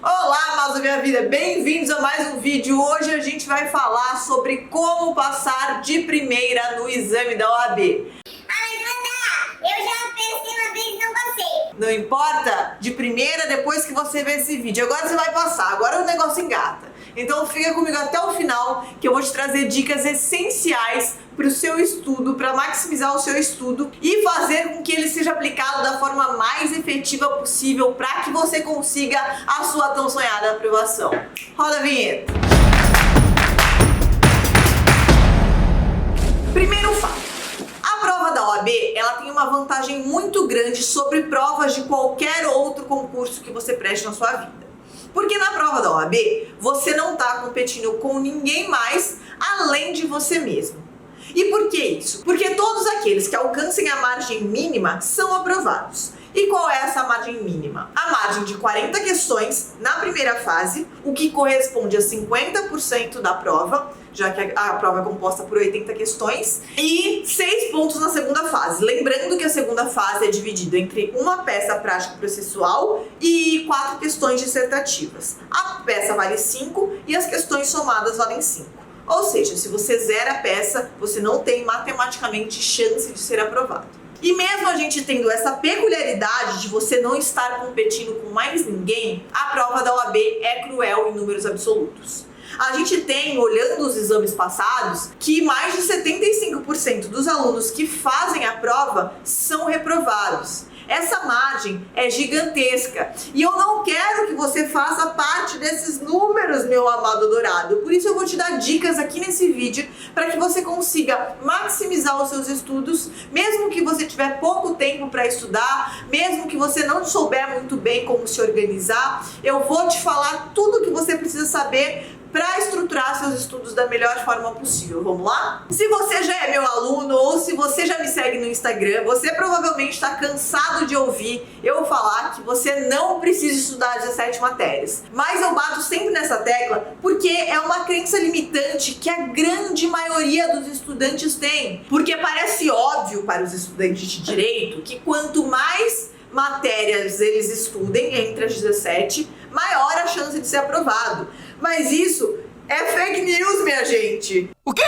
Olá, amados da minha vida, bem-vindos a mais um vídeo. Hoje a gente vai falar sobre como passar de primeira no exame da OAB. Eu já pensei uma vez e não passei. Não importa, de primeira depois que você ver esse vídeo. Agora você vai passar, agora o negócio engata. Então fica comigo até o final que eu vou te trazer dicas essenciais para o seu estudo, para maximizar o seu estudo e fazer com que ele seja aplicado da forma mais efetiva possível para que você consiga a sua tão sonhada aprovação. Roda a vinheta. Primeiro fato. A prova da OAB, ela tem uma vantagem muito grande sobre provas de qualquer outro concurso que você preste na sua vida. Porque na prova da OAB, você não está competindo com ninguém mais além de você mesmo. E por que isso? Porque todos aqueles que alcancem a margem mínima são aprovados. E qual é essa margem mínima? A margem de 40 questões na primeira fase, o que corresponde a 50% da prova, já que a prova é composta por 80 questões, e 6 pontos na segunda fase. Lembrando que a segunda fase é dividida entre uma peça prática processual e 4 questões dissertativas. A peça vale 5 e as questões somadas valem 5. Ou seja, se você zera a peça, você não tem matematicamente chance de ser aprovado. E mesmo a gente tendo essa peculiaridade de você não estar competindo com mais ninguém, a prova da OAB é cruel em números absolutos. A gente tem, olhando os exames passados, que mais de 75% dos alunos que fazem a prova são reprovados. Essa margem é gigantesca e eu não quero que você faça parte desses números, meu amado dourado. Por isso eu vou te dar dicas aqui nesse vídeo para que você consiga maximizar os seus estudos, mesmo que você tiver pouco tempo para estudar, mesmo que você não souber muito bem como se organizar. Eu vou te falar tudo o que você precisa saber para estruturar seus estudos da melhor forma possível. Vamos lá? Se você já é meu aluno ou se você já me segue no Instagram, você provavelmente está cansado de ouvir eu falar que você não precisa estudar 17 matérias. Mas eu bato sempre nessa tecla porque é uma crença limitante que a grande maioria dos estudantes tem. Porque parece óbvio para os estudantes de direito que quanto mais matérias eles estudem entre as 17, maior a chance de ser aprovado. Mas isso é fake news, minha gente. O quê?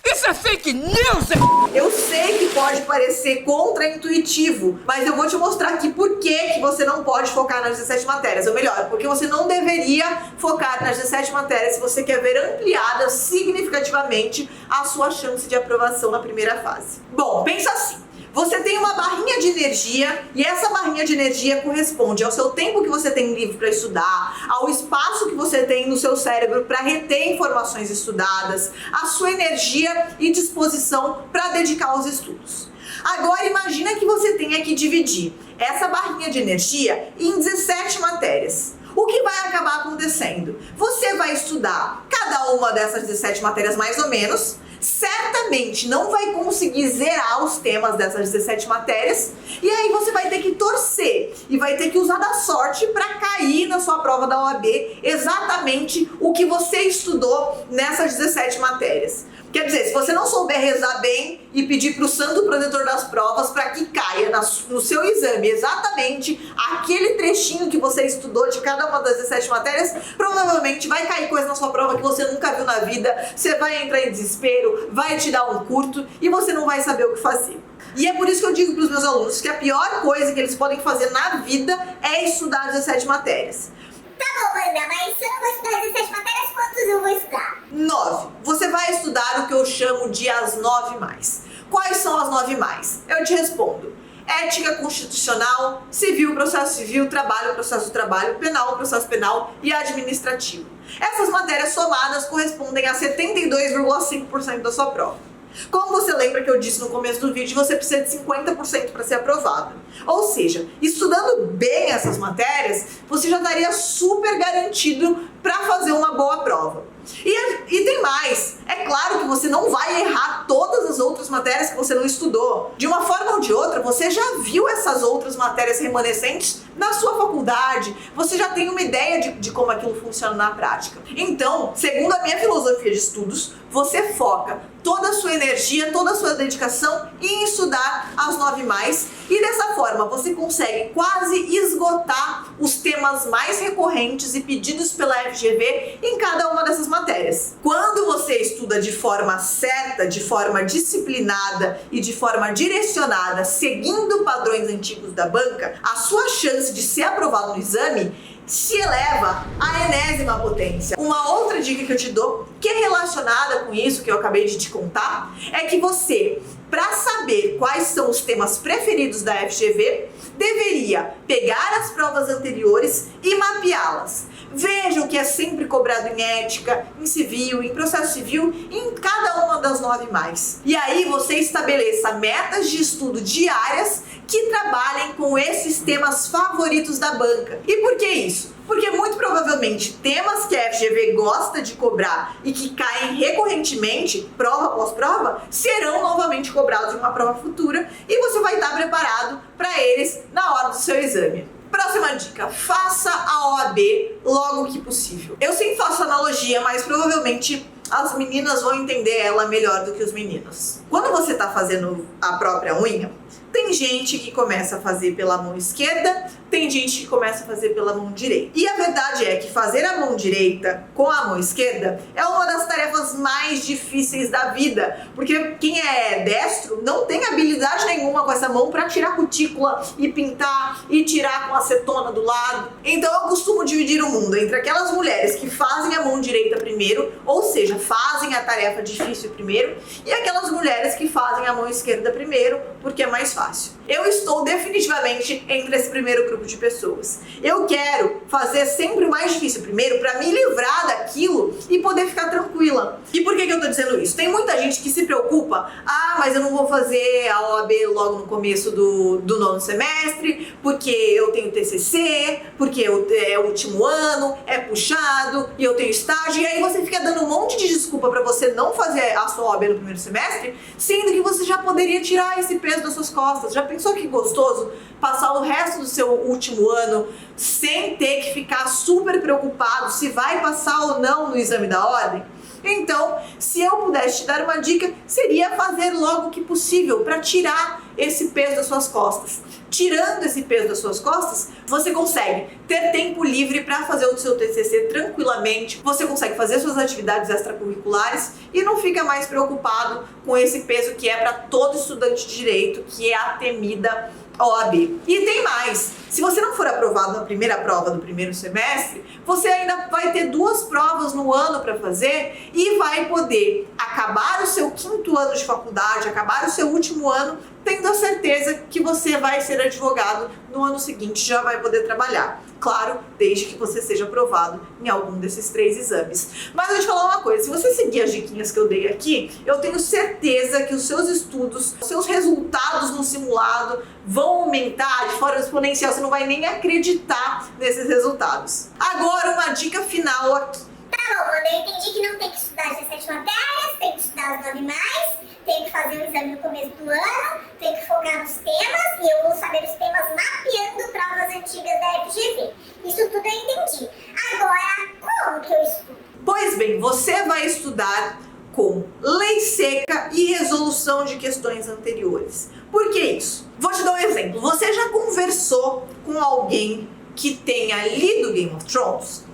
Isso é fake news? Eu sei que pode parecer contraintuitivo, mas eu vou te mostrar aqui por que você não pode focar nas 17 matérias. Ou melhor, porque você não deveria focar nas 17 matérias se você quer ver ampliada significativamente a sua chance de aprovação na primeira fase. Bom, pensa assim. Você tem uma barrinha de energia e essa barrinha de energia corresponde ao seu tempo que você tem livre para estudar, ao espaço que você tem no seu cérebro para reter informações estudadas, a sua energia e disposição para dedicar aos estudos. Agora imagina que você tenha que dividir essa barrinha de energia em 17 matérias. O que vai acabar acontecendo? Você vai estudar cada uma dessas 17 matérias mais ou menos, certamente não vai conseguir zerar os temas dessas 17 matérias e aí você vai ter que torcer e vai ter que usar da sorte para cair na sua prova da OAB exatamente o que você estudou nessas 17 matérias. Quer dizer, se você não souber rezar bem e pedir para o santo protetor das provas para que caia no seu exame exatamente aquele trechinho que você estudou de cada uma das 17 matérias, provavelmente vai cair coisa na sua prova que você nunca viu na vida, você vai entrar em desespero, vai te dar um curto e você não vai saber o que fazer. E é por isso que eu digo para os meus alunos que a pior coisa que eles podem fazer na vida é estudar 17 matérias. Tá bom, Ana, mas se eu não vou estudar 17 matérias, quantos eu vou estudar? 9. Você vai estudar o que eu chamo de as 9 mais. Quais são as 9 mais? Eu te respondo. Ética constitucional, civil, processo civil, trabalho, processo trabalho, penal, processo penal e administrativo. Essas matérias somadas correspondem a 72,5% da sua prova. Como você lembra que eu disse no começo do vídeo, você precisa de 50% para ser aprovado. Ou seja, estudando bem essas matérias, você já estaria super garantido para fazer uma boa prova. E tem mais, é claro que você não vai errar todas as outras matérias que você não estudou. De uma forma ou de outra, você já viu essas outras matérias remanescentes na sua faculdade, você já tem uma ideia de como aquilo funciona na prática. Então, segundo a minha filosofia de estudos, você foca toda a sua energia, toda a sua dedicação em estudar as 9 mais, e dessa forma você consegue quase esgotar os temas temas mais recorrentes e pedidos pela FGV em cada uma dessas matérias. Quando você estuda de forma certa, de forma disciplinada e de forma direcionada, seguindo padrões antigos da banca, a sua chance de ser aprovado no exame se eleva à enésima potência. Uma outra dica que eu te dou, que é relacionada com isso que eu acabei de te contar, é que você, para saber quais são os temas preferidos da FGV, deveria pegar as provas anteriores e mapeá-las. Veja o que é sempre cobrado em ética, em civil, em processo civil, em cada uma das 9 mais. E aí você estabeleça metas de estudo diárias que trabalhem com esses temas favoritos da banca. E por que isso? Porque muito provavelmente temas que a FGV gosta de cobrar e que caem recorrentemente, prova após prova, serão novamente cobrados em uma prova futura e você vai estar preparado para eles na hora do seu exame. Próxima dica, faça a OAB logo que possível. Eu sempre faço analogia, mas provavelmente as meninas vão entender ela melhor do que os meninos. Quando você está fazendo a própria unha, tem gente que começa a fazer pela mão esquerda, tem gente que começa a fazer pela mão direita. E a verdade é que fazer a mão direita com a mão esquerda é uma das tarefas mais difíceis da vida, porque quem é destro não tem habilidade nenhuma com essa mão para tirar cutícula e pintar e tirar com acetona do lado. Então eu costumo dividir o mundo entre aquelas mulheres que fazem a mão direita primeiro, ou seja, fazem a tarefa difícil primeiro, e aquelas mulheres que fazem a mão esquerda primeiro, porque é mais fácil. Eu estou definitivamente entre esse primeiro grupo de pessoas. Eu quero fazer sempre o mais difícil primeiro para me livrar daquilo e poder ficar tranquila. E por que eu tô dizendo isso? Tem muita gente que se preocupa, mas eu não vou fazer a OAB logo no começo do 9º semestre, porque eu tenho TCC, porque é o último ano, é puxado e eu tenho estágio, e aí você fica dando um monte de desculpa para você não fazer a sua OAB no primeiro semestre, sendo que você já poderia tirar esse peso das suas costas. Já pensou que gostoso passar o resto do seu último ano sem ter que ficar super preocupado se vai passar ou não no exame da ordem? Então, se eu pudesse te dar uma dica, seria fazer logo que possível para tirar esse peso das suas costas. Tirando esse peso das suas costas, você consegue ter tempo livre para fazer o seu TCC tranquilamente, você consegue fazer suas atividades extracurriculares e não fica mais preocupado com esse peso que é para todo estudante de direito, que é a temida OAB. E tem mais, se você não for aprovado na primeira prova do primeiro semestre, você ainda vai ter 2 provas no ano para fazer e vai poder acabar o seu 5º ano de faculdade, acabar o seu último ano, tendo a certeza que você vai ser advogado no ano seguinte, já vai poder trabalhar. Claro, desde que você seja aprovado em algum desses 3 exames. Mas eu vou te falar uma coisa, se você seguir as diquinhas que eu dei aqui, eu tenho certeza que os seus estudos, os seus resultados no simulado vão aumentar de forma exponencial, você não vai nem acreditar nesses resultados. Agora uma dica final aqui. Tá bom, Amanda, eu entendi que não tem que estudar as 17 matérias, tem que estudar as 9 mais, tem que fazer o exame no começo do ano, tem que focar nos temas, e eu vou saber os temas mapeando provas antigas da FGV. Isso tudo eu entendi. Agora, como que eu estudo? Pois bem, você vai estudar com lei seca e resolução de questões anteriores. Por que isso? Vou te dar um exemplo. Você já conversou com alguém que tenha lido Game of Thrones?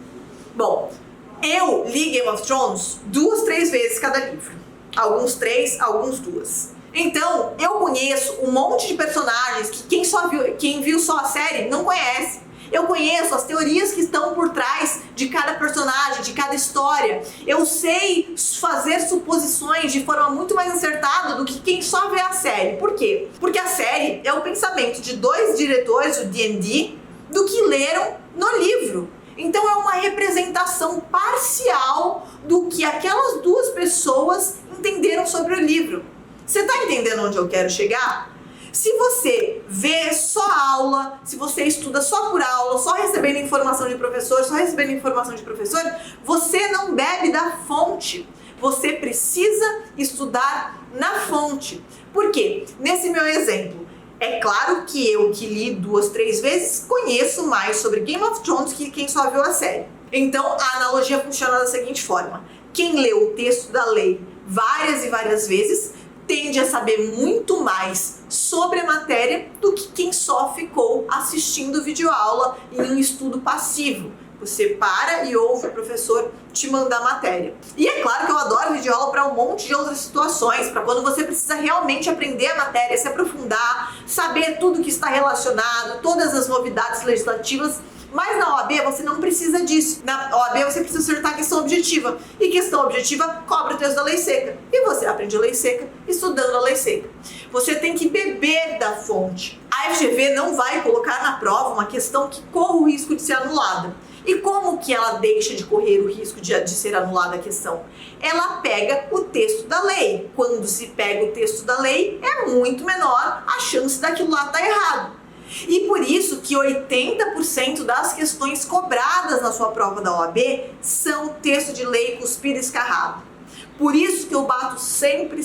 Bom, eu li Game of Thrones 2, 3 vezes cada livro. Alguns 3, alguns 2. Então, eu conheço um monte de personagens que quem viu só a série não conhece. Eu conheço as teorias que estão por trás de cada personagem, de cada história. Eu sei fazer suposições de forma muito mais acertada do que quem só vê a série. Por quê? Porque a série é o pensamento de 2 diretores, o D&D, do que leram no livro. Então é uma representação parcial do que aquelas 2 pessoas entenderam sobre o livro. Você está entendendo onde eu quero chegar? Se você vê só aula, se você estuda só por aula, só recebendo informação de professor, você não bebe da fonte. Você precisa estudar na fonte. Por quê? Nesse meu exemplo, é claro que eu que li 2, 3 vezes, conheço mais sobre Game of Thrones que quem só viu a série. Então a analogia funciona da seguinte forma: quem leu o texto da lei várias e várias vezes tende a saber muito mais sobre a matéria do que quem só ficou assistindo videoaula em um estudo passivo. Você para e ouve o professor te mandar a matéria. E é claro que eu adoro videoaula para um monte de outras situações, para quando você precisa realmente aprender a matéria, se aprofundar, saber tudo que está relacionado, todas as novidades legislativas. Mas na OAB você não precisa disso. Na OAB você precisa acertar a questão objetiva. E questão objetiva cobra o texto da lei seca. E você aprende a lei seca estudando a lei seca. Você tem que beber da fonte. A FGV não vai colocar na prova uma questão que corra o risco de ser anulada. E como que ela deixa de correr o risco de ser anulada a questão? Ela pega o texto da lei. Quando se pega o texto da lei, é muito menor a chance daquilo lá estar errado. E por isso que 80% das questões cobradas na sua prova da OAB são texto de lei cuspido e escarrado. Por isso que eu bato sempre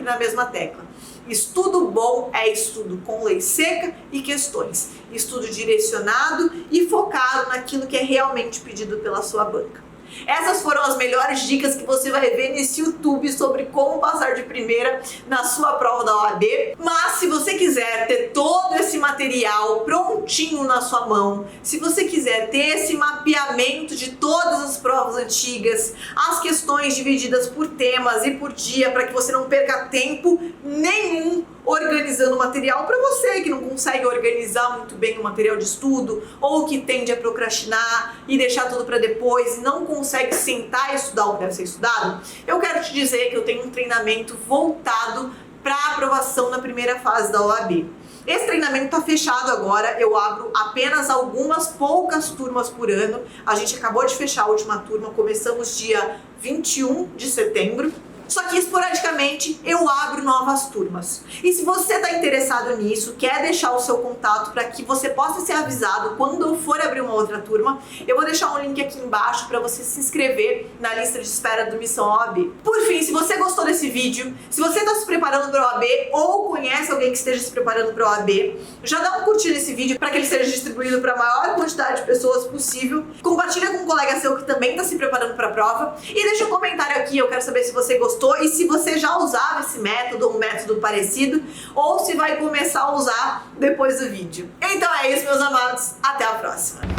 na mesma tecla. Estudo bom é estudo com lei seca e questões. Estudo direcionado e focado naquilo que é realmente pedido pela sua banca. Essas foram as melhores dicas que você vai ver nesse YouTube sobre como passar de primeira na sua prova da OAB. Mas se você quiser ter todo esse material prontinho na sua mão, se você quiser ter esse mapeamento de todas as provas antigas, as questões divididas por temas e por dia, para que você não perca tempo nenhum organizando o material, para você que não consegue organizar muito bem o material de estudo ou que tende a procrastinar e deixar tudo para depois e não consegue sentar e estudar o que deve ser estudado, eu quero te dizer que eu tenho um treinamento voltado para aprovação na primeira fase da OAB. Esse treinamento está fechado agora, eu abro apenas algumas poucas turmas por ano. A gente acabou de fechar a última turma, começamos dia 21 de setembro. Só que esporadicamente eu abro novas turmas. E se você está interessado nisso, quer deixar o seu contato para que você possa ser avisado quando eu for abrir uma outra turma, eu vou deixar um link aqui embaixo para você se inscrever na lista de espera do Missão OAB. Por fim, se você gostou desse vídeo, se você está se preparando para a OAB ou conhece alguém que esteja se preparando para a OAB, já dá um curtir nesse vídeo para que ele seja distribuído para a maior quantidade de pessoas possível. Compartilha com um colega seu que também está se preparando para a prova e deixa um comentário aqui, eu quero saber se você gostou e se você já usava esse método ou um método parecido ou se vai começar a usar depois do vídeo. Então é isso, meus amados. Até a próxima!